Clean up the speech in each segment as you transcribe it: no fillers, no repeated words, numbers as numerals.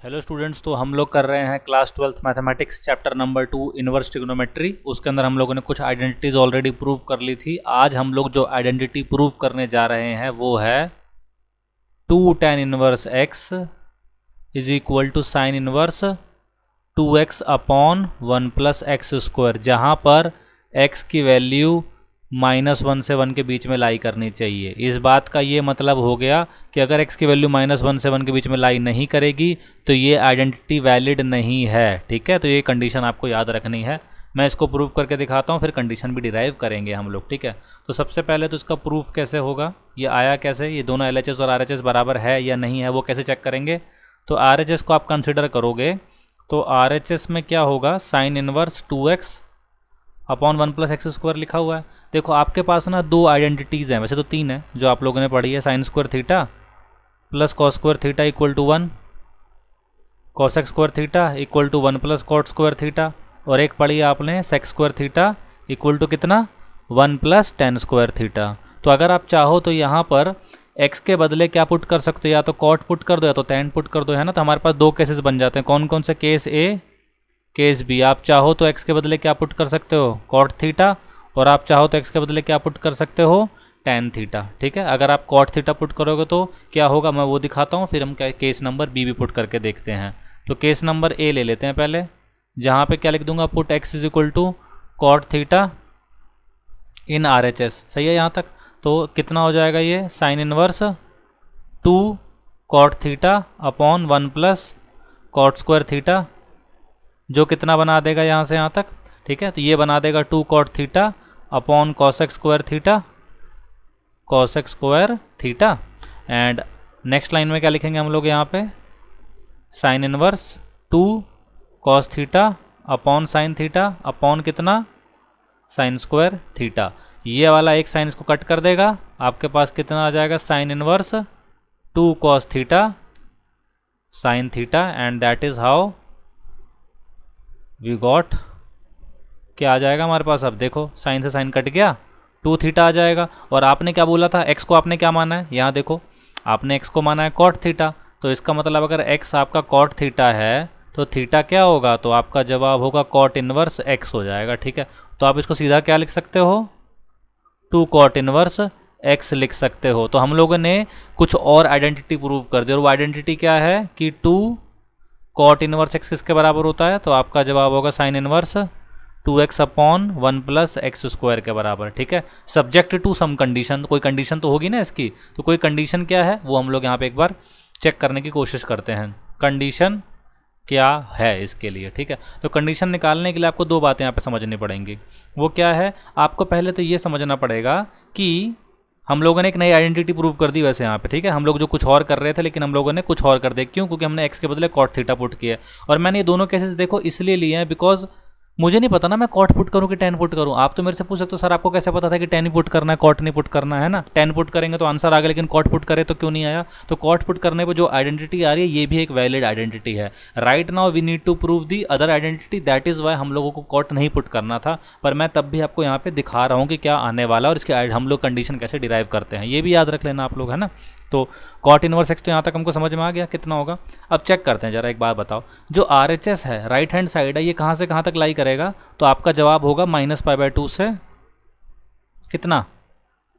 Hello students, तो हम लोग कर रहे हैं class 12th mathematics chapter number 2 inverse trigonometry. उसके अंदर हम लोगों ने कुछ आइडेंटिटीज ऑलरेडी प्रूव कर ली थी। आज हम लोग जो आइडेंटिटी प्रूव करने जा रहे हैं वो है 2 tan inverse x is equal to sine inverse 2x upon 1 plus x square, जहाँ पर x की वैल्यू -1 से 1 के बीच में लाई करनी चाहिए। इस बात का ये मतलब हो गया कि अगर x की वैल्यू -1 से 1 के बीच में लाई नहीं करेगी तो ये आइडेंटिटी वैलिड नहीं है। ठीक है, तो ये कंडीशन आपको याद रखनी है। मैं इसको प्रूव करके दिखाता हूँ, फिर कंडीशन भी डिराइव करेंगे हम लोग। ठीक है, तो सबसे पहले तो इसका प्रूफ कैसे होगा, ये आया कैसे, ये दोनों LHS और RHS बराबर है या नहीं है वो कैसे चेक करेंगे। तो RHS को आप कंसिडर करोगे तो RHS में क्या होगा, sign inverse 2x upon 1 plus x square लिखा हुआ है। देखो आपके पास ना दो आइडेंटिटीज़ हैं, वैसे तो तीन है जो आप लोगों ने पढ़ी है, sine square theta plus cos square theta equal to 1, cosec square theta equal to 1 plus cot square theta, और एक पढ़ी है आपने sec square theta equal to कितना, 1 प्लस टेन स्क्वायर थीटा। तो अगर आप चाहो तो यहाँ पर x के बदले क्या पुट कर सकते हो, या तो कॉट पुट कर दो या तो टेन पुट कर दो, है ना। तो हमारे पास दो केसेस बन जाते हैं, कौन कौन से, केस ए केस बी। आप चाहो तो x के बदले क्या पुट कर सकते हो, कॉट थीटा, और आप चाहो तो x के बदले क्या पुट कर सकते हो, टेन थीटा। ठीक है, अगर आप कॉट थीटा पुट करोगे तो क्या होगा मैं वो दिखाता हूँ, फिर हम केस नंबर बी भी पुट करके देखते हैं। तो केस नंबर ए ले लेते हैं पहले, जहाँ पे क्या लिख दूंगा, put x is equal to cot theta in RHS। सही है यहाँ तक। तो कितना हो जाएगा ये, sine inverse 2 cot theta upon 1 plus cot square theta, जो कितना बना देगा यहाँ से यहाँ तक। ठीक है, तो ये बना देगा 2 cot theta upon cosec square theta, cosec square theta. And next line में क्या लिखेंगे हम लोग यहाँ पे, sine inverse 2 cos theta upon sine theta upon कितना, साइन स्क्वायर थीटा। ये वाला एक साइन इसको कट कर देगा, आपके पास कितना आ जाएगा, sine inverse 2 cos theta sine theta, and that is how we got, क्या आ जाएगा हमारे पास। अब देखो साइन से साइन कट गया, 2 थीटा आ जाएगा। और आपने क्या बोला था, x को आपने क्या माना है, यहाँ देखो आपने x को माना है कॉट थीटा, तो इसका मतलब अगर x आपका कॉट थीटा है तो थीटा क्या होगा, तो आपका जवाब होगा कॉट इनवर्स x हो जाएगा। ठीक है, तो आप इसको सीधा क्या लिख सकते हो, 2 कॉट इनवर्स x लिख सकते हो। तो हम लोगों ने कुछ और आइडेंटिटी प्रूव कर दी, और वो आइडेंटिटी क्या है कि 2 कॉट इनवर्स x किसके बराबर होता है, तो आपका जवाब होगा sign inverse 2x upon 1 plus x square के बराबर। ठीक है, सब्जेक्ट टू सम कंडीशन, कोई कंडीशन तो होगी ना इसकी, तो कोई कंडीशन क्या है वो हम लोग यहाँ पे एक बार चेक करने की कोशिश करते हैं, कंडीशन क्या है इसके लिए। ठीक है, तो कंडीशन निकालने के लिए आपको दो बातें यहाँ पे समझनी पड़ेंगी। वो क्या है, आपको पहले तो ये समझना पड़ेगा कि हम लोगों ने एक नई आइडेंटिटी प्रूव कर दी वैसे यहाँ पे। ठीक है, हम लोग जो कुछ और कर रहे थे लेकिन हम लोगों ने कुछ और कर दिया, क्यों, क्योंकि हमने x के बदले कॉट थीटा पुट किया। और मैंने ये दोनों केसेस देखो इसलिए लिए हैं बिकॉज मुझे नहीं पता ना मैं कॉट पुट करूँ कि टेन पुट करूँ। आप तो मेरे से पूछ सकते हो सर आपको कैसे पता था कि टेन ही पुट करना है, कॉट नहीं पुट करना है ना। टेन पुट करेंगे तो आंसर आ गया, लेकिन कॉट पुट करे तो क्यों नहीं आया। तो कॉट पुट करने पर जो आइडेंटिटी आ रही है ये भी एक वैलिड आइडेंटिटी है। Right now we need to prove the other identity, that is why हम लोगों को कॉट नहीं पुट करना था, पर मैं तब भी आपको यहाँ पे दिखा रहा हूँ कि क्या आने वाला और इसके हम लोग कंडीशन कैसे डिराइव करते हैं, ये भी याद रख लेना आप लोग, है ना। तो कॉट इनवर्स एक्स तो यहाँ तक हमको समझ में आ गया कितना होगा। अब चेक करते हैं जरा, एक बात बताओ, जो RHS है राइट हैंड साइड है, ये कहाँ से कहाँ तक लाई करेगा, तो आपका जवाब होगा -π/2 से कितना,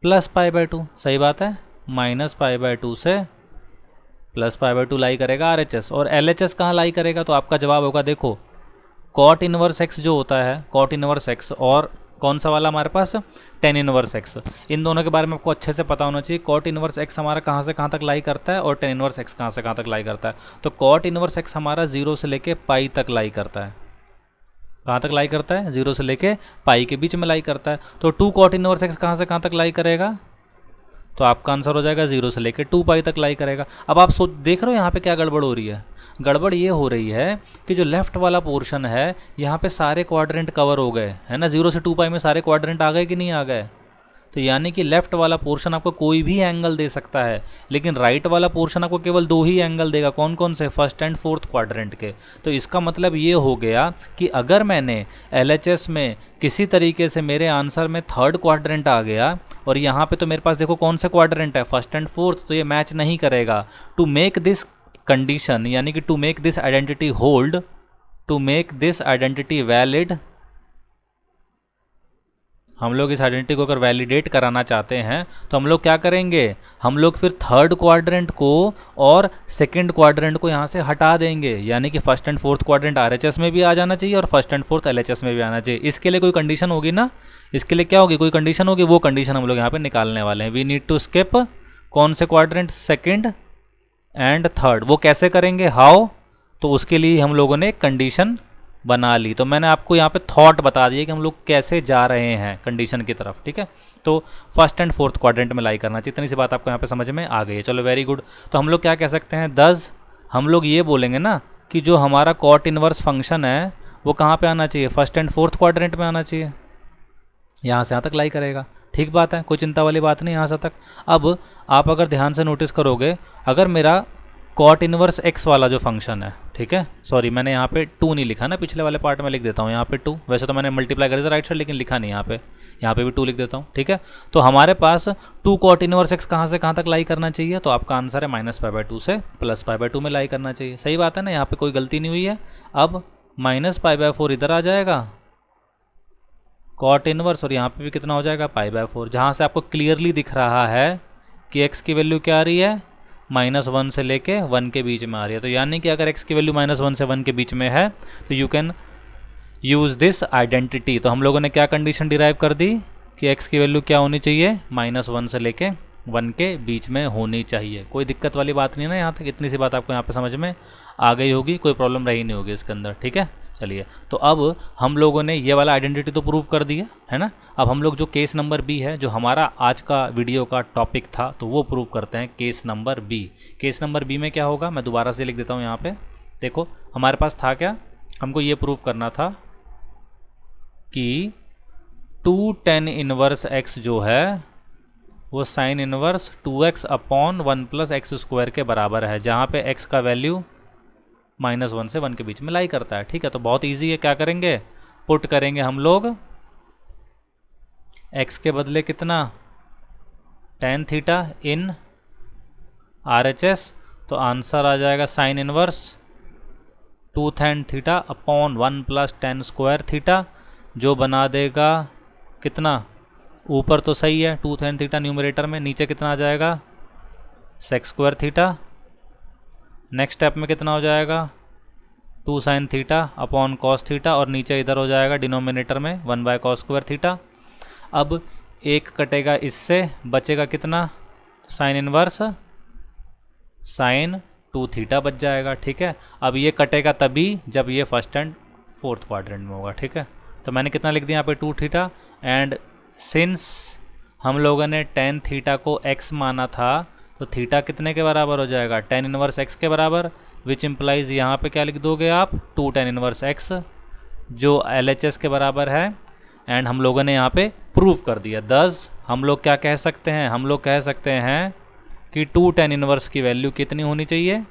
+π/2। सही बात है, -π/2 से +π/2 लाई करेगा RHS। और LHS कहाँ लाई करेगा, तो आपका जवाब होगा, देखो कॉट इनवर्स एक्स जो होता है, कॉट इनवर्स एक्स, और कौन सा वाला हमारे पास, टेन इनवर्स एक्स। इन दोनों के बारे में आपको अच्छे से पता होना चाहिए। कॉट इनवर्स एक्स हमारा कहाँ से कहाँ तक लाई करता है और टेन इनवर्स एक्स कहाँ से कहाँ तक लाई करता है। तो कॉट इनवर्स एक्स हमारा 0 से लेके पाई तक लाई करता है। कहाँ तक लाई करता है, 0 से लेके पाई के बीच में लाई करता है। तो 2 कॉट इनवर्स एक्स कहाँ से कहाँ तक लाई करेगा, तो आपका आंसर हो जाएगा 0 से लेके 2 पाई तक लाई करेगा। अब आप देख रहे हो यहाँ पे क्या गड़बड़ हो रही है। गड़बड़ ये हो रही है कि जो लेफ्ट वाला पोर्शन है यहाँ पे सारे क्वाड्रेंट कवर हो गए, है ना। 0 से 2 पाई में सारे क्वाड्रेंट आ गए कि नहीं आ गए। तो यानी कि लेफ्ट वाला पोर्शन आपको कोई भी एंगल दे सकता है, लेकिन राइट वाला पोर्शन आपको केवल 2 ही एंगल देगा। कौन कौन से, फर्स्ट एंड फोर्थ क्वाड्रेंट के। तो इसका मतलब ये हो गया कि अगर मैंने LHS में किसी तरीके से मेरे आंसर में थर्ड क्वाड्रेंट आ गया और यहाँ पे तो मेरे पास देखो कौन से क्वाड्रेंट है, फर्स्ट एंड फोर्थ, तो ये मैच नहीं करेगा। टू मेक दिस कंडीशन, यानी कि to make this identity hold, to make this identity valid, हम लोग इस आइडेंटिटी को अगर वैलिडेट कराना चाहते हैं तो हम लोग क्या करेंगे, हम लोग फिर थर्ड क्वाड्रेंट को और सेकंड क्वाड्रेंट को यहाँ से हटा देंगे, यानी कि first and fourth quadrant RHS में भी आ जाना चाहिए और फर्स्ट एंड फोर्थ एलएचएस में भी आना चाहिए। इसके लिए कोई कंडीशन होगी ना, इसके लिए क्या होगी, कोई कंडीशन होगी, वो कंडीशन हम लोग यहाँ पे निकालने वाले हैं। वी नीड टू स्किप कौन से क्वाड्रेंट, सेकेंड एंड थर्ड। वो कैसे करेंगे, हाउ, तो उसके लिए हम लोगों ने एक कंडीशन बना ली। तो मैंने आपको यहाँ पे थॉट बता दिया कि हम लोग कैसे जा रहे हैं कंडीशन की तरफ, ठीक है। तो फर्स्ट एंड फोर्थ क्वाड्रेंट में लाई करना चाहिए, इतनी सी बात आपको यहाँ पे समझ में आ गई है। चलो वेरी गुड। तो हम लोग क्या कह सकते हैं, दस हम लोग ये बोलेंगे ना कि जो हमारा कॉट इनवर्स फंक्शन है वो कहाँ पे आना चाहिए, फर्स्ट एंड फोर्थ क्वाड्रेंट में आना चाहिए, यहाँ से यहाँ तक लाई करेगा। ठीक बात है, कोई चिंता वाली बात नहीं यहाँ से तक। अब आप अगर ध्यान से नोटिस करोगे, अगर मेरा कॉट इनवर्स एक्स वाला जो फंक्शन है, ठीक है, सॉरी मैंने यहाँ पे 2 नहीं लिखा ना, पिछले वाले पार्ट में लिख देता हूँ यहाँ पे 2, वैसे तो मैंने मल्टीप्लाई कर दिया राइट साइड लेकिन लिखा नहीं यहाँ पे भी 2 लिख देता हूँ, ठीक है। तो हमारे पास 2 कॉट इनवर्स एक्स कहाँ से कहाँ तक लाई करना चाहिए, तो आपका आंसर है -π/2 से +π/2 में लाई करना चाहिए। सही बात है ना, यहाँ पे कोई गलती नहीं हुई है। अब -π/4 इधर आ जाएगा कॉट इनवर्स, और यहाँ पे भी कितना हो जाएगा π/4, जहाँ से आपको क्लियरली दिख रहा है कि x की वैल्यू क्या आ रही है, -1 से लेके 1 के बीच में आ रही है। तो यानी कि अगर x की वैल्यू -1 से 1 के बीच में है तो you can use this identity. तो हम लोगों ने क्या कंडीशन डिराइव कर दी कि x की वैल्यू क्या होनी चाहिए, -1 से लेके 1 के बीच में होनी चाहिए। कोई दिक्कत वाली बात नहीं है ना यहाँ तक, इतनी सी बात आपको यहाँ पे समझ में आ गई होगी, कोई प्रॉब्लम रही नहीं होगी इसके अंदर, ठीक है। चलिए, तो अब हम लोगों ने ये वाला आइडेंटिटी तो प्रूव कर दिया है ना। अब हम लोग जो केस नंबर बी है, जो हमारा आज का वीडियो का टॉपिक था, तो वो प्रूव करते हैं, case number B. Case number B में क्या होगा, मैं दोबारा से लिख देता हूँ यहाँ पे। देखो हमारे पास था क्या, हमको ये प्रूव करना था कि 2 tan इनवर्स x जो है वो sign inverse 2x upon 1 + x² के बराबर है, जहाँ पे x का वैल्यू -1 से 1 के बीच में लाई करता है, ठीक है। तो बहुत इजी है, क्या करेंगे, पुट करेंगे हम लोग x के बदले कितना, tan थीटा इन RHS, तो आंसर आ जाएगा sine inverse 2 tan theta upon 1 + tan² theta, जो बना देगा कितना, ऊपर तो सही है 2 tan थीटा न्यूमरेटर में, नीचे कितना आ जाएगा sec² थीटा। नेक्स्ट स्टेप में कितना हो जाएगा 2 sin theta upon cos theta, और नीचे इधर हो जाएगा डिनोमिनेटर में 1/cos² थीटा। अब एक कटेगा इससे, बचेगा कितना, साइन इनवर्स sin 2 थीटा बच जाएगा, ठीक है। अब ये कटेगा तभी जब ये फर्स्ट एंड फोर्थ क्वाड्रेंट में होगा, ठीक है। तो मैंने कितना लिख दिया यहाँ पे 2 थीटा, एंड सिंस हम लोगों ने tan थीटा को x माना था, तो थीटा कितने के बराबर हो जाएगा, tan इनवर्स x के बराबर, विच इम्प्लाइज यहाँ पे क्या लिख दोगे आप, 2 tan इनवर्स x, जो LHS के बराबर है। एंड हम लोगों ने यहाँ पे प्रूव कर दिया। दस हम लोग क्या कह सकते हैं, हम लोग कह सकते हैं कि 2 tan इनवर्स की वैल्यू कितनी होनी चाहिए,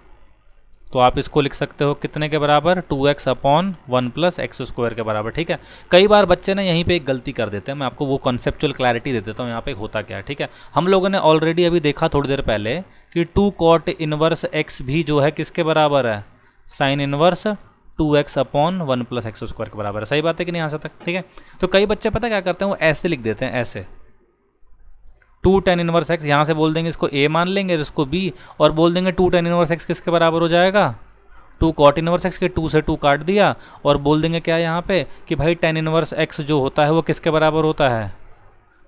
तो आप इसको लिख सकते हो कितने के बराबर, 2x अपॉन 1 + x² के बराबर, ठीक है। कई बार बच्चे ना यहीं पे एक गलती कर देते हैं, मैं आपको वो कॉन्सेप्चुअल क्लैरिटी दे देता हूँ यहाँ पे होता क्या है, ठीक है। हम लोगों ने ऑलरेडी अभी देखा थोड़ी देर पहले कि 2 cot इनवर्स x भी जो है किसके बराबर है, sign inverse 2x upon 1 + x² के बराबर है। सही बात है कि नहीं यहाँ से तक, ठीक है। तो कई बच्चे पता क्या करते हैं, वो ऐसे लिख देते हैं, ऐसे 2 tan इनवर्स x, यहाँ से बोल देंगे इसको a मान लेंगे, इसको b, और बोल देंगे 2 tan इनवर्स x किसके बराबर हो जाएगा, 2 cot इनवर्स x के 2 से 2 काट दिया, और बोल देंगे क्या यहाँ पे कि भाई tan इनवर्स x जो होता है वो किसके बराबर होता है,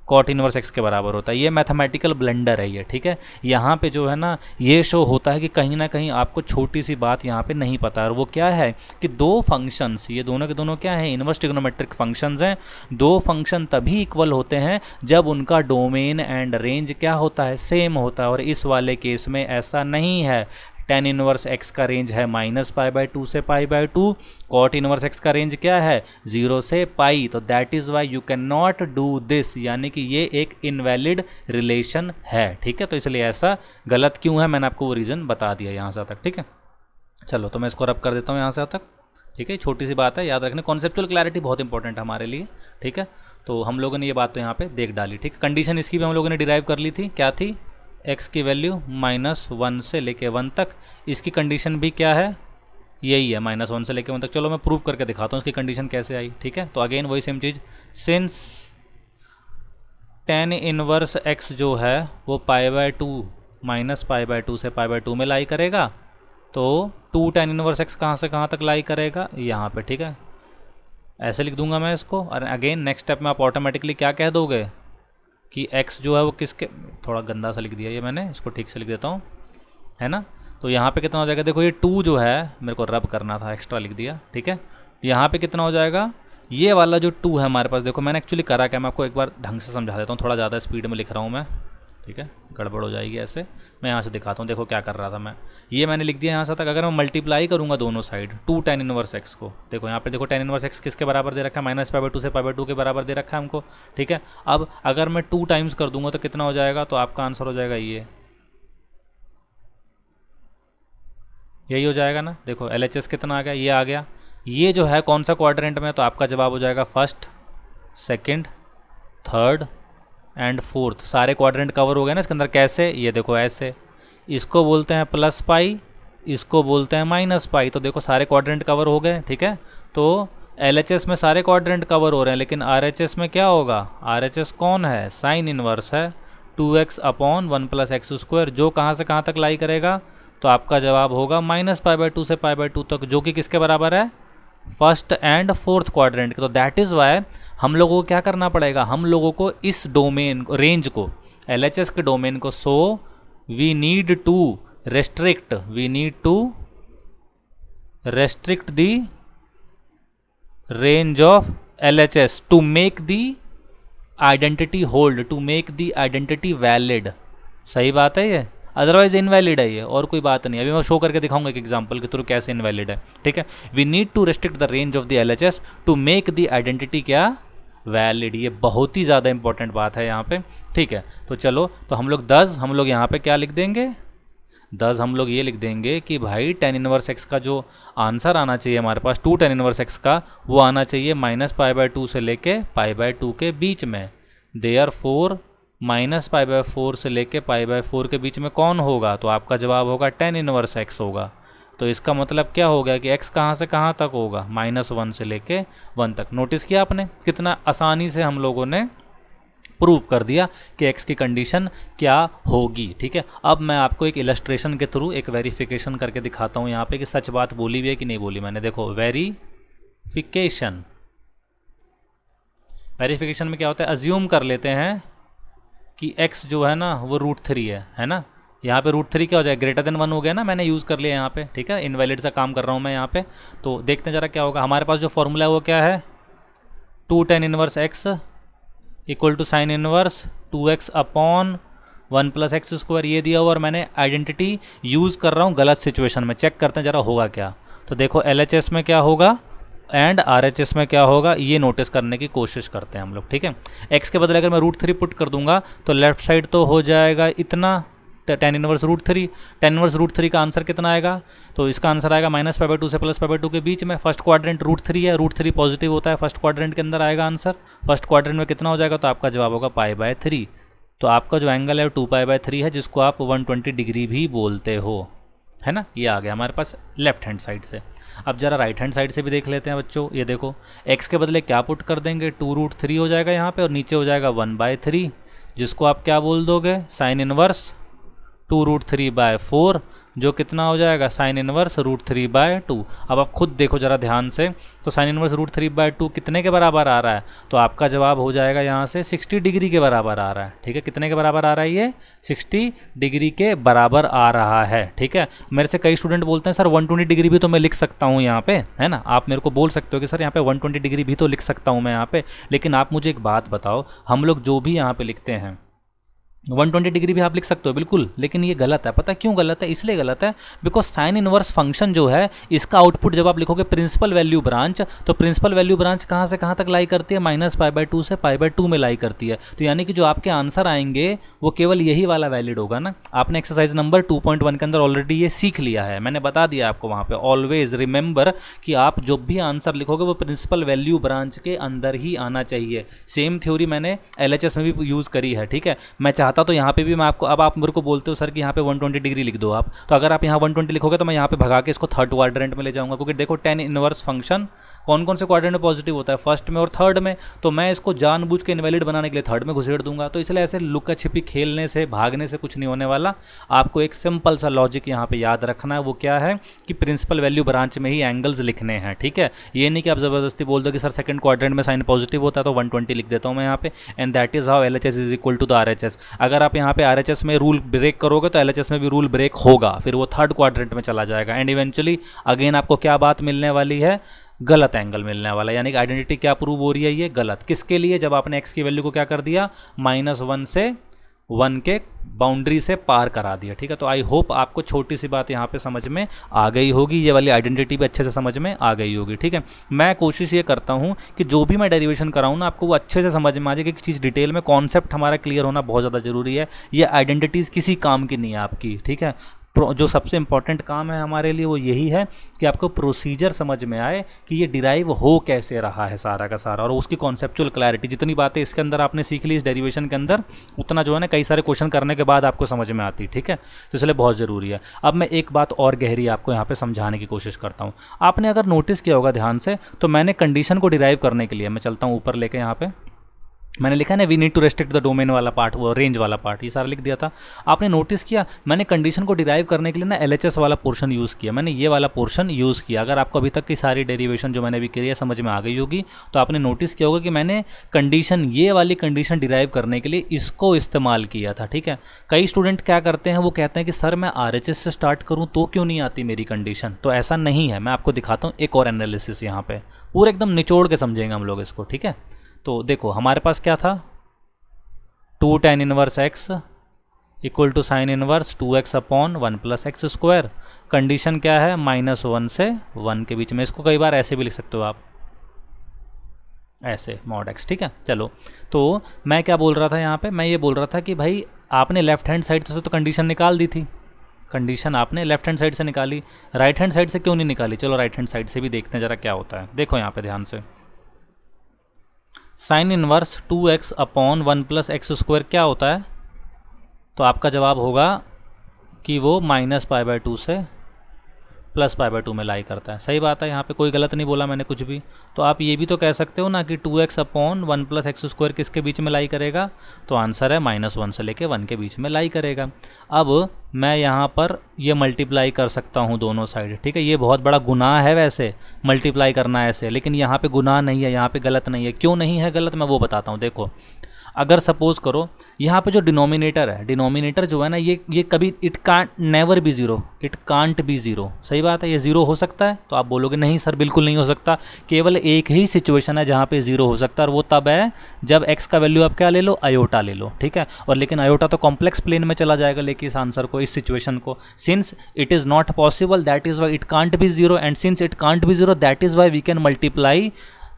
cot इनवर्स x के बराबर होता है। ये मैथमेटिकल ब्लेंडर है ये, ठीक है। यहाँ पे जो है ना ये शो होता है कि कहीं ना कहीं आपको छोटी सी बात यहाँ पे नहीं पता है, और वो क्या है कि दो फंक्शंस, ये दोनों के दोनों क्या है, इनवर्स ट्रिग्नोमेट्रिक फंक्शंस हैं। दो फंक्शन तभी इक्वल होते हैं जब उनका डोमेन एंड रेंज क्या होता है, सेम होता है, और इस वाले केस में ऐसा नहीं है। tan इनवर्स x का रेंज है -π/2 से π/2, cot इनवर्स x का रेंज क्या है 0 से पाई, तो that is why you can not do this, यानी कि ये एक इनवैलिड रिलेशन है, ठीक है। तो इसलिए ऐसा गलत क्यों है, मैंने आपको वो रीज़न बता दिया यहाँ से तक, ठीक है। चलो तो मैं इसको रब कर देता हूँ यहाँ से तक, ठीक है। छोटी सी बात है, याद रखने, कॉन्सेप्चुअल क्लैरिटी बहुत इंपॉर्टेंट है हमारे लिए, ठीक है। तो हम लोगों ने ये बात तो यहाँ पे देख डाली, ठीक है। कंडीशन इसकी भी हम लोगों ने डिराइव कर ली थी, क्या थी, x की वैल्यू -1 से लेके 1 तक, इसकी कंडीशन भी क्या है, यही है -1 से लेके 1 तक। चलो मैं प्रूव करके दिखाता हूँ इसकी कंडीशन कैसे आई, ठीक है। तो अगेन वही सेम चीज़, सिंस tan इनवर्स x जो है वो π/2 -π/2 से π/2 में लाई करेगा, तो 2 tan इनवर्स x कहाँ से कहाँ तक लाई करेगा, यहाँ पे, ठीक है। ऐसे लिख दूंगा मैं इसको, और अगेन नेक्स्ट स्टेप में आप ऑटोमेटिकली क्या कह दोगे कि x जो है वो किसके, थोड़ा गंदा सा लिख दिया ये मैंने, इसको ठीक से लिख देता हूँ, है ना। तो यहाँ पे कितना हो जाएगा, देखो ये 2 जो है मेरे को रब करना था, एक्स्ट्रा लिख दिया, ठीक है। यहाँ पे कितना हो जाएगा, ये वाला जो 2 है हमारे पास, देखो मैंने एक्चुअली करा क्या, मैं आपको एक बार ढंग से समझा देता हूँ, थोड़ा ज़्यादा स्पीड में लिख रहा हूँ मैं, ठीक है, गड़बड़ हो जाएगी ऐसे। मैं यहाँ से दिखाता हूँ, देखो क्या कर रहा था मैं, ये मैंने लिख दिया यहाँ से तक। अगर मैं मल्टीप्लाई करूँगा दोनों साइड 2 tan इनवर्स x को, देखो यहाँ पे देखो tan इनवर्स x किसके बराबर दे रखा है, -π/2 से π/2 के बराबर दे रखा है हमको, ठीक है। अब अगर मैं 2 टाइम्स कर दूंगा तो कितना हो जाएगा, तो आपका आंसर हो जाएगा यही हो जाएगा ना। देखो LHS कितना आ गया, ये आ गया। ये जो है कौन सा क्वाड्रेंट में, तो आपका जवाब हो जाएगा first, second, third and fourth, सारे क्वाड्रेंट कवर हो गए ना इसके अंदर। कैसे, ये देखो ऐसे, इसको बोलते हैं +π, इसको बोलते हैं -π। तो देखो सारे क्वाड्रेंट कवर हो गए, ठीक है। तो LHS में सारे क्वाड्रेंट कवर हो रहे हैं, लेकिन RHS में क्या होगा, RHS कौन है, साइन इनवर्स है 2x/1 + x², जो कहाँ से कहाँ तक लाई करेगा, तो आपका जवाब होगा -π/2 से π/2 तक, जो कि किसके बराबर है, फर्स्ट एंड फोर्थ क्वाड्रेंट के। तो दैट इज़ वाई हम लोगों को क्या करना पड़ेगा, हम लोगों को इस डोमेन को, रेंज को, LHS के डोमेन को, so we need to restrict the range of LHS to make the identity hold, to make the identity valid. सही बात है ये, अदरवाइज इनवैलिड है ये, और कोई बात नहीं। अभी मैं शो करके दिखाऊंगा एक एग्जांपल के थ्रू कैसे इनवैलिड है, ठीक है। We need to restrict the range of the LHS to make the identity क्या, वैलिड। ये बहुत ही ज़्यादा इंपॉर्टेंट बात है यहाँ पे, ठीक है। तो चलो, तो हम लोग 10, हम लोग यहाँ पे क्या लिख देंगे, 10 हम लोग ये लिख देंगे कि भाई tan इनवर्स x का जो आंसर आना चाहिए हमारे पास 2 tan इनवर्स x का, वो आना चाहिए -π/2 से लेके π/2 के बीच में। देयरफॉर -π/4 से लेके π/4 के बीच में कौन होगा, तो आपका जवाब होगा tan इनवर्स x होगा। तो इसका मतलब क्या हो गया कि x कहाँ से कहाँ तक होगा, -1 से लेके 1 तक। नोटिस किया आपने कितना आसानी से हम लोगों ने प्रूव कर दिया कि x की कंडीशन क्या होगी, ठीक है। अब मैं आपको एक इलस्ट्रेशन के थ्रू एक वेरिफिकेशन करके दिखाता हूँ यहाँ पे कि सच बात बोली भी है कि नहीं बोली मैंने। देखो वेरिफिकेशन में क्या होता है, अज्यूम कर लेते हैं कि x जो है ना वो √3 है ना। यहाँ पे √3 क्या हो जाए, >1 हो गया ना, मैंने यूज़ कर लिया यहाँ पे, ठीक है। इनवैलिड सा काम कर रहा हूँ मैं यहाँ पे। तो देखते हैं जरा क्या होगा। हमारे पास जो फॉर्मूला है वो क्या है, 2 tan inverse x equal to sine inverse 2x/1 + x², ये दिया हुआ, और मैंने आइडेंटिटी यूज़ कर रहा हूँ गलत सिचुएशन में। चेक करते हैं जरा होगा क्या। तो देखो LHS में क्या होगा एंड RHS में क्या होगा, ये नोटिस करने की कोशिश करते हैं हम लोग, ठीक है। x के बदले अगर मैं √3 पुट कर दूंगा तो लेफ्ट साइड तो हो जाएगा इतना, tan इनवर्स √3। tan इनवर्स √3 का आंसर कितना आएगा, तो इसका आंसर आएगा -π/2 से +π/2 के बीच में। फर्स्ट क्वाड्रेंट √3 है, √3 पॉजिटिव होता है, फर्स्ट क्वाड्रेंट के अंदर आएगा आंसर। फर्स्ट क्वाड्रेंट में कितना हो जाएगा, तो आपका जवाब होगा π/3। तो आपका जो एंगल है 2π/3 है, जिसको आप 120 डिग्री भी बोलते हो, है ना। ये आ गया हमारे पास लेफ्ट हैंड साइड से। अब जरा राइट हैंड साइड से भी देख लेते हैं बच्चों। ये देखो x के बदले क्या पुट कर देंगे, 2√3 हो जाएगा यहाँ पे, और नीचे हो जाएगा 1/3, जिसको आप क्या बोल दोगे, साइन इनवर्स 2√3/4, जो कितना हो जाएगा, साइन इनवर्स √3/2। अब आप खुद देखो जरा ध्यान से, तो साइन इनवर्स √3/2 कितने के बराबर आ रहा है, तो आपका जवाब हो जाएगा यहाँ से 60 डिग्री के बराबर आ रहा है, ठीक है। कितने के बराबर आ रहा है, ये 60 डिग्री के बराबर आ रहा है, ठीक है। मेरे से कई स्टूडेंट बोलते हैं सर 120 डिग्री भी तो मैं लिख सकता हूँ यहाँ पे, है ना। आप मेरे को बोल सकते हो कि सर यहाँ पे 120 डिग्री भी तो लिख सकता हूँ मैं यहाँ पे, लेकिन आप मुझे एक बात बताओ, हम लोग जो भी यहाँ पे लिखते हैं 120 डिग्री भी आप लिख सकते हो बिल्कुल, लेकिन ये गलत है। पता है क्यों गलत है, इसलिए गलत है बिकॉज साइन इनवर्स फंक्शन जो है, इसका आउटपुट जब आप लिखोगे प्रिंसिपल वैल्यू ब्रांच, तो प्रिंसिपल वैल्यू ब्रांच कहाँ से कहाँ तक लाई करती है, -π/2 से π/2 में लाई करती है। तो यानी कि जो आपके आंसर आएंगे वो केवल यही वाला वैलिड होगा ना। आपने एक्सरसाइज नंबर 2.1 के अंदर ऑलरेडी ये सीख लिया है, मैंने बता दिया आपको वहाँ पे। ऑलवेज रिमेंबर कि आप जो भी आंसर लिखोगे वो प्रिंसिपल वैल्यू ब्रांच के अंदर ही आना चाहिए। सेम थ्योरी मैंने LHS में भी यूज़ करी है, ठीक है। मैं चाहता चाहता तो यहाँ पे भी मैं आपको, अब आप मेरे को बोलते हो सर कि यहाँ पे 120 डिग्री लिख दो आप, तो अगर आप यहाँ 120 लिखोगे तो मैं यहाँ पे भगा के इसको थर्ड क्वाड्रेंट में ले जाऊंगा, क्योंकि देखो tan इनवर्स फंक्शन कौन कौन से क्वाड्रेंट में पॉजिटिव होता है, फर्स्ट में और थर्ड में, तो मैं इसको जानबूझ के इनवैलिड बनाने के लिए थर्ड में घुसेड़ दूंगा। तो इसलिए ऐसे लुका छिपी खेलने से, भागने से कुछ नहीं होने वाला। आपको एक सिंपल सा लॉजिक यहाँ पे याद रखना है, वो क्या है कि प्रिंसिपल वैल्यू ब्रांच में ही एंगल्स लिखने हैं, ठीक है। ये नहीं कि आप ज़बरदस्ती बोल दो कि सर सेकंड क्वाड्रेंट में साइन पॉजिटिव होता है तो 120 लिख देता हूँ मैं यहाँ पे, and that is how LHS is equal to the RHS। अगर आप यहाँ पे RHS में रूल ब्रेक करोगे तो LHS में भी रूल ब्रेक होगा, फिर वो थर्ड क्वाड्रेंट में चला जाएगा, एंड इवेंचुअली अगेन आपको क्या बात मिलने वाली है, गलत एंगल मिलने वाला है। यानी कि आइडेंटिटी क्या प्रूव हो रही है, ये गलत। किसके लिए, जब आपने x की वैल्यू को क्या कर दिया, -1 से 1 के बाउंड्री से पार करा दिया, ठीक है। तो आई होप आपको छोटी सी बात यहाँ पे समझ में आ गई होगी, ये वाली आइडेंटिटी भी अच्छे से समझ में आ गई होगी, ठीक है। मैं कोशिश ये करता हूँ कि जो भी मैं डेरिवेशन कराऊँ ना, आपको वो अच्छे से समझ में आ जाए कि चीज़ डिटेल में, कॉन्सेप्ट हमारा क्लियर होना बहुत ज़्यादा ज़रूरी है। ये आइडेंटिटीज़ किसी काम की नहीं है आपकी, ठीक है। जो सबसे इंपॉर्टेंट काम है हमारे लिए वो यही है कि आपको प्रोसीजर समझ में आए कि ये डिराइव हो कैसे रहा है सारा का सारा, और उसकी कॉन्सेप्चुअल क्लैरिटी। जितनी बातें इसके अंदर आपने सीख ली इस डेरिवेशन के अंदर, उतना जो है ना कई सारे क्वेश्चन करने के बाद आपको समझ में आती, ठीक है। तो इसलिए बहुत ज़रूरी है। अब मैं एक बात और गहरी आपको यहाँ पे समझाने की कोशिश करता हूँ। आपने अगर नोटिस किया होगा ध्यान से, तो मैंने कंडीशन को डिराइव करने के लिए, मैं चलता हूँ ऊपर लेके, यहाँ पे मैंने लिखा है ना we need to restrict the domain वाला पार्ट, वो रेंज वाला पार्ट, ये सारा लिख दिया था। आपने नोटिस किया मैंने कंडीशन को डिराइव करने के लिए ना LHS वाला पोर्शन यूज़ किया, मैंने ये वाला पोर्शन यूज़ किया। अगर आपको अभी तक की सारी डेरिवेशन जो मैंने अभी करी है समझ में आ गई होगी, तो आपने नोटिस किया होगा कि मैंने कंडीशन, ये वाली कंडीशन डिराइव करने के लिए इसको इस्तेमाल किया था, ठीक है। कई स्टूडेंट क्या करते हैं, वो कहते हैं कि सर मैं RHS से स्टार्ट करूँ तो क्यों नहीं आती मेरी कंडीशन। तो ऐसा नहीं है, मैं आपको दिखाता हूँ एक और एनालिसिस यहाँ पे, पूरा एकदम निचोड़ के समझेंगे हम लोग इसको, ठीक है। तो देखो हमारे पास क्या था, 2 tan inverse x equal to sine inverse 2x upon 1 plus x square. Condition क्या है, -1 से 1 के बीच में। इसको कई बार ऐसे भी लिख सकते हो आप, ऐसे mod x, ठीक है। चलो, तो मैं क्या बोल रहा था यहाँ पे, मैं ये बोल रहा था कि भाई आपने लेफ्ट हैंड साइड से तो कंडीशन निकाल दी थी, कंडीशन आपने लेफ्ट हैंड साइड से निकाली, राइट हैंड साइड से क्यों नहीं निकाली। चलो राइट हैंड साइड से भी देखते हैं ज़रा क्या होता है। देखो यहाँ पे ध्यान से, sign inverse 2x upon 1 plus x square क्या होता है, तो आपका जवाब होगा कि वो -π/2 से +π/2 में लाई करता है। सही बात है, यहाँ पे कोई गलत नहीं बोला मैंने कुछ भी। तो आप ये भी तो कह सकते हो ना कि 2x upon 1 plus x square किसके बीच में लाई करेगा, तो आंसर है -1 से लेके 1 के बीच में लाई करेगा। अब मैं यहाँ पर ये मल्टीप्लाई कर सकता हूँ दोनों साइड, ठीक है। ये बहुत बड़ा गुनाह है वैसे मल्टीप्लाई करना ऐसे, लेकिन यहाँ पे गुनाह नहीं है, यहाँ पे गलत नहीं है। क्यों नहीं है गलत, मैं वो बताता हूँ। देखो अगर सपोज करो यहाँ पे जो डिनोमिनेटर है, डिनोमिनेटर जो है ना, ये कभी it can't never be zero, it can't be zero. सही बात है, ये ज़ीरो हो सकता है। तो आप बोलोगे नहीं सर बिल्कुल नहीं हो सकता, केवल एक ही सिचुएशन है जहाँ पे ज़ीरो हो सकता है, और वो तब है जब x का वैल्यू आप क्या ले लो, अयोटा ले लो, ठीक है। और लेकिन अयोटा तो कॉम्प्लेक्स प्लेन में चला जाएगा लेकिन इस आंसर को, इस सिचुएशन को, since it is not possible that is why it can't be zero, and since it can't be zero that is why we can multiply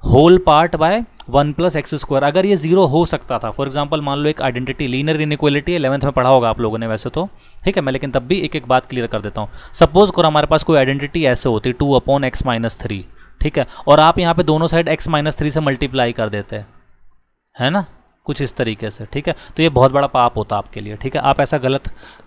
whole part by 1 plus x square. अगर ये zero हो सकता था, for example मान लो एक identity linear inequality 11th में पढ़ा होगा आप लोगों ने वैसे तो, ठीक है। मैं लेकिन तब भी एक एक बात क्लियर कर देता हूँ। सपोज करो हमारे पास कोई आइडेंटिटी ऐसे होती 2 अपॉन एक्स माइनस 3, ठीक है, और आप यहाँ पे दोनों साइड x माइनस 3 से मल्टीप्लाई कर देते है ना, कुछ इस तरीके से, ठीक है। तो ये बहुत बड़ा पाप होता आपके लिए, ठीक है। आप ऐसा गलत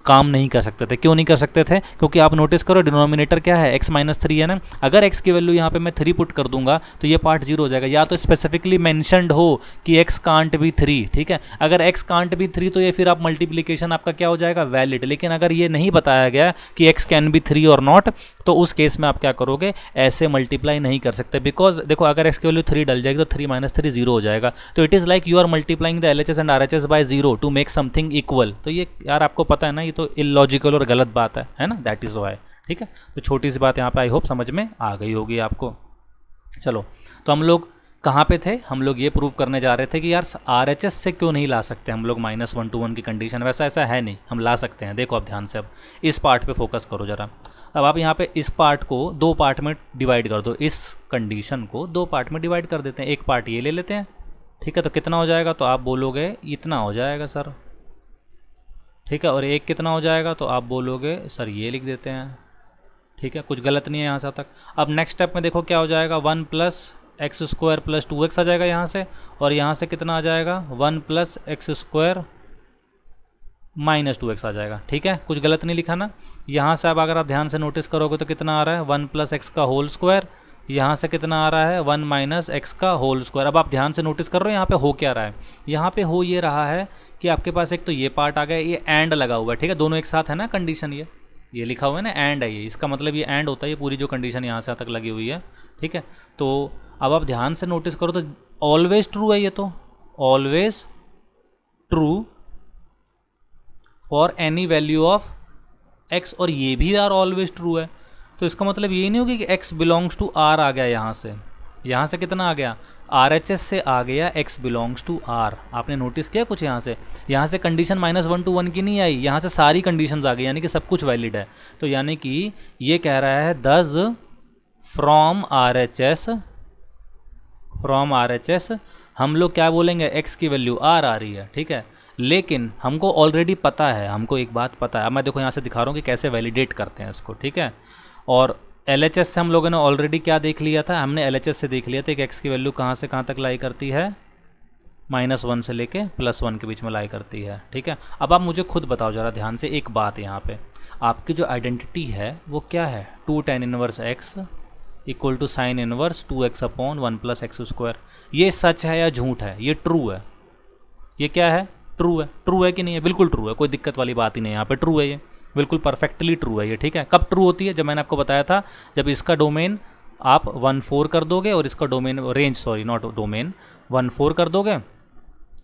काम नहीं कर सकते थे। क्यों नहीं कर सकते थे, क्योंकि आप नोटिस करो डिनोमिनेटर क्या है, x माइनस 3 है ना। अगर x की वैल्यू यहाँ पे मैं 3 पुट कर दूंगा तो ये पार्ट 0 हो जाएगा, या तो स्पेसिफिकली मेंशनड हो कि x कांट बी 3, ठीक है। अगर x कांट बी 3 तो ये फिर आप मल्टीप्लीकेशन आपका क्या हो जाएगा, वैलिड। लेकिन अगर ये नहीं बताया गया कि x कैन बी 3 और नॉट, तो उस केस में आप क्या करोगे, ऐसे मल्टीप्लाई नहीं कर सकते। बिकॉज देखो अगर x की वैल्यू 3 डल जाएगी तो 3 माइनस 3 0 हो जाएगा। तो it is like you are multiplying the LHS and RHS by 0 to make something equal. तो ये यार आपको पता है ना, ये तो इलॉजिकल और गलत बात है ना, दैट इज़ वाई, ठीक है। तो छोटी सी बात यहाँ पे आई होप समझ में आ गई होगी आपको। चलो, तो हम लोग कहाँ पे थे, हम लोग ये प्रूव करने जा रहे थे कि यार RHS से क्यों नहीं ला सकते हम लोग -1 to 1 की कंडीशन। वैसा ऐसा है नहीं, हम ला सकते हैं। देखो अब ध्यान से, अब इस पार्ट पे फोकस करो ज़रा। अब आप यहाँ पे इस पार्ट को 2 पार्ट में डिवाइड कर दो, इस कंडीशन को 2 पार्ट में डिवाइड कर देते हैं। एक पार्ट ये ले लेते हैं, ठीक है। तो कितना हो जाएगा, तो आप बोलोगे इतना हो जाएगा सर, ठीक है। और एक कितना हो जाएगा, तो आप बोलोगे सर ये लिख देते हैं, ठीक है। कुछ गलत नहीं है यहाँ से तक। अब नेक्स्ट स्टेप में देखो क्या हो जाएगा, 1 plus x square plus 2x आ जाएगा यहाँ से, और यहाँ से कितना आ जाएगा, 1 प्लस एक्स स्क्वायर -2x आ जाएगा। ठीक है, कुछ गलत नहीं लिखा ना। यहाँ से अब अगर आप ध्यान से नोटिस करोगे तो कितना आ रहा है 1 + x का होल स्क्वायर, यहाँ से कितना आ रहा है 1 - x का होल स्क्वायर। अब आप ध्यान से नोटिस कर रहे हो यहाँ पे हो क्या रहा है, यहाँ पे हो ये रहा है कि आपके पास एक तो ये पार्ट आ गया, ये एंड लगा हुआ है। ठीक है, दोनों एक साथ है ना कंडीशन, ये लिखा हुआ है ना एंड है, ये इसका मतलब ये एंड होता है, ये पूरी जो कंडीशन यहाँ से तक लगी हुई है। ठीक है, तो अब आप ध्यान से नोटिस करो तो ऑलवेज ट्रू है, ये तो always true for any value of x, और ये भी यार ऑलवेज ट्रू है। तो इसका मतलब ये नहीं होगी कि x बिलोंग्स टू r आ गया, यहाँ से कितना आ गया RHS से आ गया x बिलोंग्स टू r। आपने नोटिस किया कुछ यहाँ से कंडीशन -1 to 1 की नहीं आई, यहाँ से सारी कंडीशंस आ गई, यानी कि सब कुछ वैलिड है। तो यानी कि ये कह रहा है दस फ्रॉम RHS हम लोग क्या बोलेंगे, x की वैल्यू r आ रही है। ठीक है, लेकिन हमको ऑलरेडी पता है, हमको एक बात पता है। अब मैं देखो यहाँ से दिखा रहा हूँ कि कैसे वैलिडेट करते हैं इसको। ठीक है, और LHS से हम लोगों ने ऑलरेडी क्या देख लिया था, हमने LHS से देख लिया था कि x की वैल्यू कहाँ से कहाँ तक लाई करती है, -1 से लेके +1 के बीच में लाई करती है। ठीक है, अब आप मुझे खुद बताओ ज़रा ध्यान से एक बात, यहाँ पे आपकी जो आइडेंटिटी है वो क्या है, 2 tan inverse x = sin inverse 2x/1 + x²। ये सच है या झूठ है, ये ट्रू है, ये क्या है, ट्रू है कि नहीं है, बिल्कुल ट्रू है, कोई दिक्कत वाली बात ही नहीं है, यहाँ पे ट्रू है, ये बिल्कुल परफेक्टली ट्रू है ये। ठीक है, कब ट्रू होती है, जब मैंने आपको बताया था जब इसका डोमेन आप 1/4 कर दोगे और इसका domain range, sorry not domain, 1/4 कर दोगे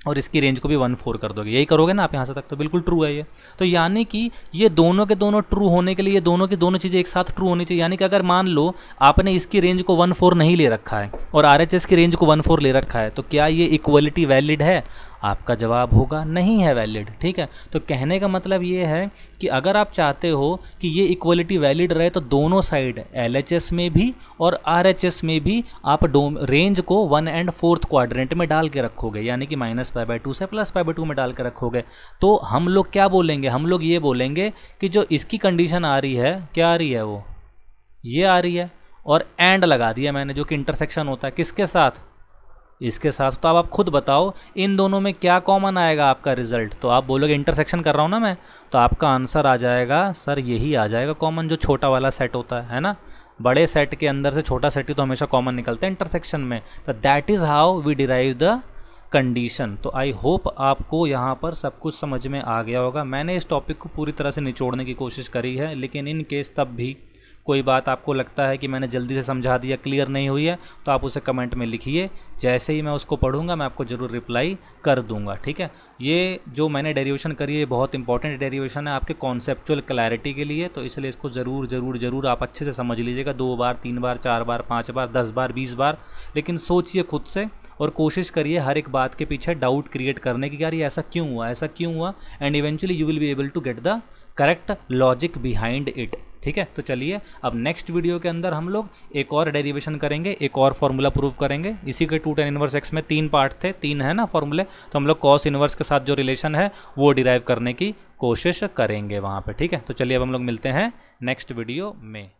और इसकी रेंज को भी 1/4 कर दोगे, यही करोगे ना आप यहाँ से तक, तो बिल्कुल ट्रू है ये। तो यानी कि ये दोनों के दोनों ट्रू होने के लिए ये दोनों की दोनों चीज़ें एक साथ ट्रू होनी चाहिए। यानी कि अगर मान लो आपने इसकी रेंज को 1/4 नहीं ले रखा है और RHS की रेंज को 1/4 ले रखा है, तो क्या ये इक्वलिटी वैलिड है? आपका जवाब होगा नहीं है वैलिड। ठीक है, तो कहने का मतलब ये है कि अगर आप चाहते हो कि ये इक्वलिटी वैलिड रहे तो दोनों साइड LHS में भी और RHS में भी आप रेंज को 1 and 4th क्वाड्रेंट में डाल के रखोगे, यानी कि -π/2 से +π/2 में डाल के रखोगे। तो हम लोग क्या बोलेंगे, हम लोग ये बोलेंगे कि जो इसकी कंडीशन आ रही है, क्या आ रही है, वो ये आ रही है, और एंड लगा दिया मैंने, जो कि इंटरसेक्शन होता है किसके साथ, इसके साथ। तो अब आप खुद बताओ इन दोनों में क्या कॉमन आएगा आपका रिजल्ट। तो आप बोलोगे इंटरसेक्शन कर रहा हूँ ना मैं, तो आपका आंसर आ जाएगा सर यही आ जाएगा कॉमन, जो छोटा वाला सेट होता है ना, बड़े सेट के अंदर से छोटा सेट ही तो हमेशा कॉमन निकलता है इंटरसेक्शन में। तो that is how we derive the condition. तो आई होप आपको यहाँ पर सब कुछ समझ में आ गया होगा। मैंने इस टॉपिक को पूरी तरह से निचोड़ने की कोशिश करी है, लेकिन इन केस तब भी कोई बात आपको लगता है कि मैंने जल्दी से समझा दिया, क्लियर नहीं हुई है, तो आप उसे कमेंट में लिखिए। जैसे ही मैं उसको पढ़ूंगा मैं आपको ज़रूर रिप्लाई कर दूंगा। ठीक है, ये जो मैंने डेरिवेशन करी है बहुत इंपॉर्टेंट डेरिवेशन है आपके कॉन्सेप्चुअल क्लैरिटी के लिए, तो इसलिए इसको ज़रूर आप अच्छे से समझ लीजिएगा, 2 बार 3 बार 4 बार 5 बार 10 बार 20 बार, लेकिन सोचिए खुद से और कोशिश करिए हर एक बात के पीछे डाउट क्रिएट करने की, यार ये ऐसा क्यों हुआ, and eventually you will be able to get the correct logic behind it. ठीक है, तो चलिए अब नेक्स्ट वीडियो के अंदर हम लोग एक और डेरिवेशन करेंगे, एक और फॉर्मूला प्रूव करेंगे। इसी के 2 tan इनवर्स x में 3 पार्ट थे, 3 है ना फॉर्मूले, तो हम लोग कॉस इनवर्स के साथ जो रिलेशन है वो डिराइव करने की कोशिश करेंगे वहाँ पे। ठीक है, तो चलिए अब हम लोग मिलते हैं नेक्स्ट वीडियो में।